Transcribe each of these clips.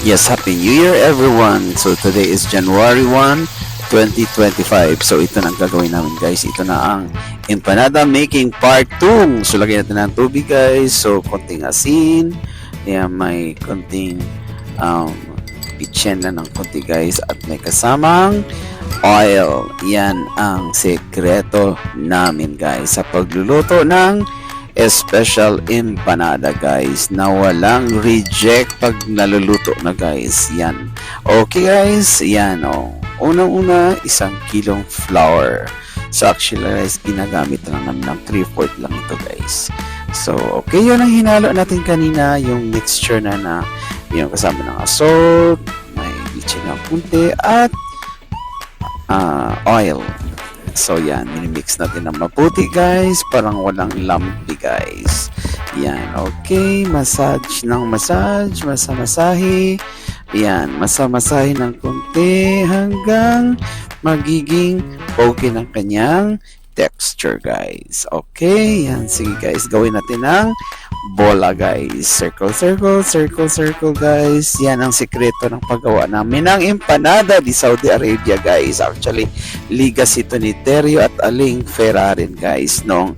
Yes, Happy New Year everyone! So today is January 1, 2025. So ito na ang gagawin namin guys. Ito na ang empanada making part 2. So lagyan natin ng tubig guys. So konting asin. Ayan, may konting pitchen na ng konti guys. At may kasamang oil. Yan ang sekreto namin guys sa pagluluto ng special empanada guys na walang reject pag naluluto na guys. Yan. Okay guys, yan unang-una 1 kilong flour. So actually guys, ginagamit lang namin ng 3/4 lang ito guys. So okay, yun ang hinalo natin kanina, yung mixture na yung kasama ng salt, may bitchin ng kunti at oil. So yan, minimix natin ng mabuti guys, parang walang lumpy guys. Yan, okay, massage ng massage, masamasahe. Yan, masamasahe ng konti hanggang magiging okay ng kanyang texture guys. Okay, yan, sige guys, gawin natin ng bola guys. Circle, circle, circle, circle guys. Yan ang sikreto ng paggawa namin ng empanada di Saudi Arabia guys. Actually, legacy ito ni Terrio at Aling Ferrarin guys nung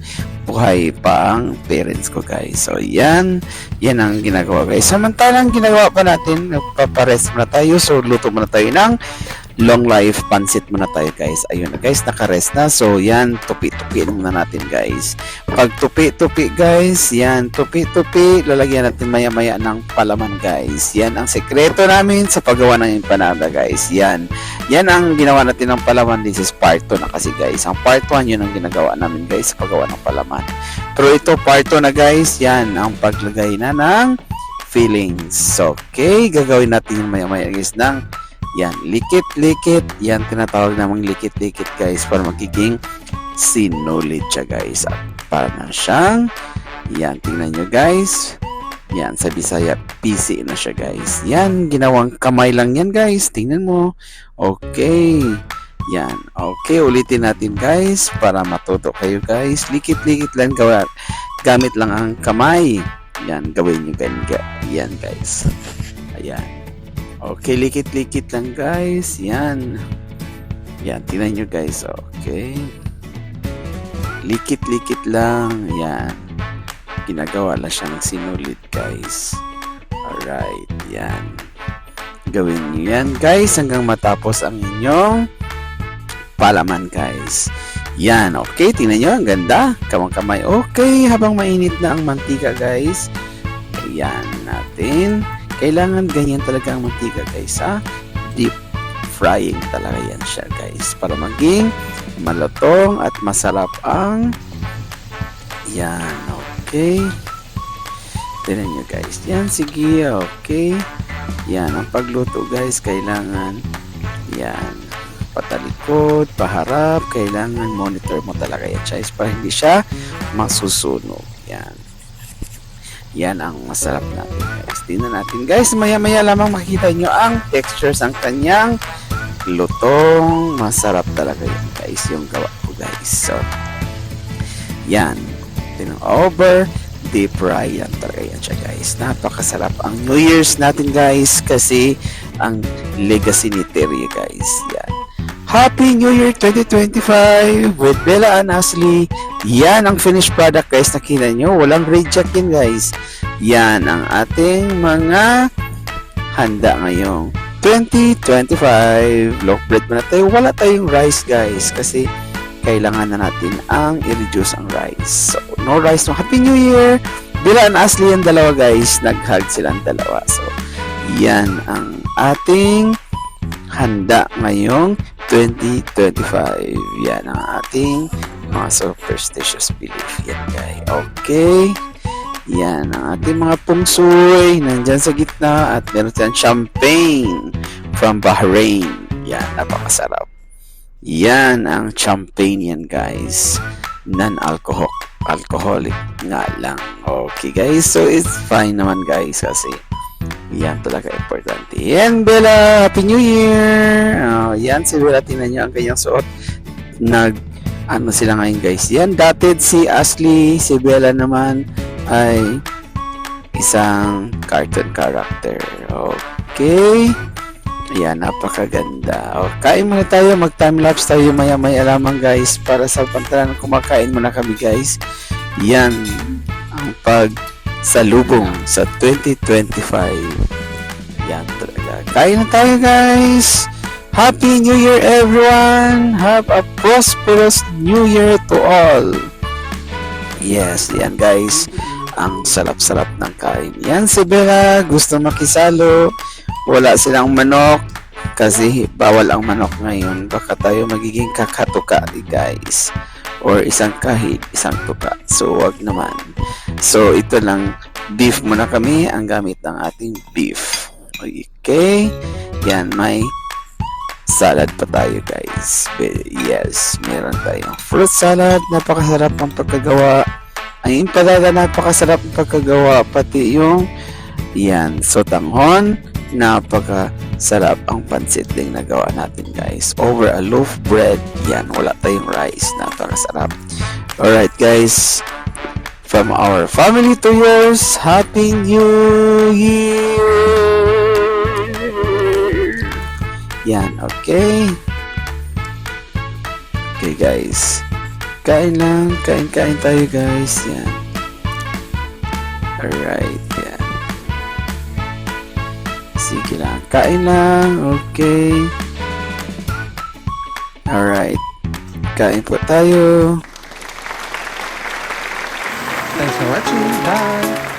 buhay pa ang parents ko guys. So yan ang ginagawa guys. Samantalang ginagawa pa natin, nagpaparest muna tayo. So luto muna tayo ng long life pansit muna tayo guys. Ayun na guys, nakarest na. So yan, tupi-tupi muna natin guys. Pag tupi-tupi guys, yan, tupi-tupi, lalagyan natin maya-maya ng palaman guys. Yan ang sekreto namin sa paggawa ng empanada guys. Yan ang ginawa natin ng palaman. This is part 2 na kasi guys. Ang part 1 yun ang ginagawa namin guys sa paggawa ng palaman. Pero ito part 2 na guys. Yan ang paglagay na ng fillings. Okay, gagawin natin yung maya-maya guys ng yan, likit-likit. Yan, tinatawag namang likit-likit guys para magiging sinulid siya guys. At para na siyang, yan, tingnan nyo guys. Yan, sa Bisaya, PC na siya guys. Yan, ginawang kamay lang yan guys. Tingnan mo. Okay. Yan, okay, ulitin natin guys para matuto kayo guys. Likit-likit lang gawa. Gamit lang ang kamay. Yan, gawin nyo ganyan. Yan guys. Ayan. Okay, likit-likit lang guys. Yan. Yan, tingnan nyo guys. Okay. Likit-likit lang. Yan. Ginagawa lang siyang sinulid guys. Alright. Yan. Gawin nyo yan guys hanggang matapos ang inyong palaman guys. Yan. Okay, tingnan nyo. Ang ganda. Kamang-kamay. Okay, habang mainit na ang mantika guys. Ayan natin. Kailangan ganyan talaga ang mantika guys, deep frying talaga yan siya guys para maging malutong at masarap ang yan. Okay, tignan nyo guys. Yan, sige. Okay, yan ang pagluto guys. Kailangan yan, patalikod, paharap. Kailangan monitor mo talaga yan guys para hindi siya masusunog. Yan ang masarap natin guys. Tingnan natin guys, maya-maya lamang makikita nyo ang textures ang kanyang lutong. Masarap talaga yan guys, yung gawa ko guys. So yan, over deep fry yan talaga yan siya guys. Napakasarap ang New Year's natin guys kasi ang legacy ni Terry guys. Yan, Happy New Year 2025 with Bella and Ashley. Yan ang finished product guys. Nakita nyo, walang reject yan guys. Yan ang ating mga handa ngayong 2025. Loaf bread muna tayo. Wala tayong rice guys kasi kailangan na natin ang i-reduce ang rice. So, no rice. So, Happy New Year! Bella and Ashley yung dalawa guys. Nag-hug silang dalawa. So, yan ang ating handa ngayong 2025. Yan ang ating mga superstitious belief. Yan guys. Okay. Yan ang ating mga pungsoy. Nandyan sa gitna. At meron dyan champagne from Bahrain. Yan. Napakasarap. Yan ang champagne yan guys. Non-alcoholic nga lang. Okay guys. So it's fine naman guys kasi yan talaga importante. Yan, Bella, Happy New Year! Yan, si Bella, tingnan nyo ang kanyang suot. Ano sila ngayon guys. Yan, dated si Ashley, si Bella naman ay isang cartoon character. Okay. Ayan, napakaganda. O, kain muna tayo. Mag-time-lapse tayo maya-maya lamang guys. Para sa pantalan, kumakain muna kami guys. Yan ang pagsalubong sa 2025. Yan talaga. Kain na tayo guys. Happy New Year everyone. Have a prosperous New Year to all. Yes, yan guys. Ang sarap-sarap ng kain. Yan si Bella. Gusto makisalo. Wala silang manok kasi bawal ang manok ngayon. Baka tayo magiging kakatuka guys. Or isang kahig, isang tuka. So wag naman. So ito lang, beef muna kami ang gamit ng ating beef. Okay. Yan, may salad pa tayo guys. Yes, meron tayong fruit salad. Napakasarap ang pagkagawa. Ang empanada, napakasarap ang pagkagawa. Pati yung yan, sotanghon. Napakasarap ang pansit ding nagawa natin guys. Over a loaf bread. Yan, wala tayong rice. Napakasarap. Alright guys. From our family to yours, Happy New Year! Yan, okay. Okay guys. Kain lang. Kain tayo guys. Yan. Alright, yan. Sige lang. Kain lang. Okay. Alright. Kain po tayo. Thanks for watching. Bye.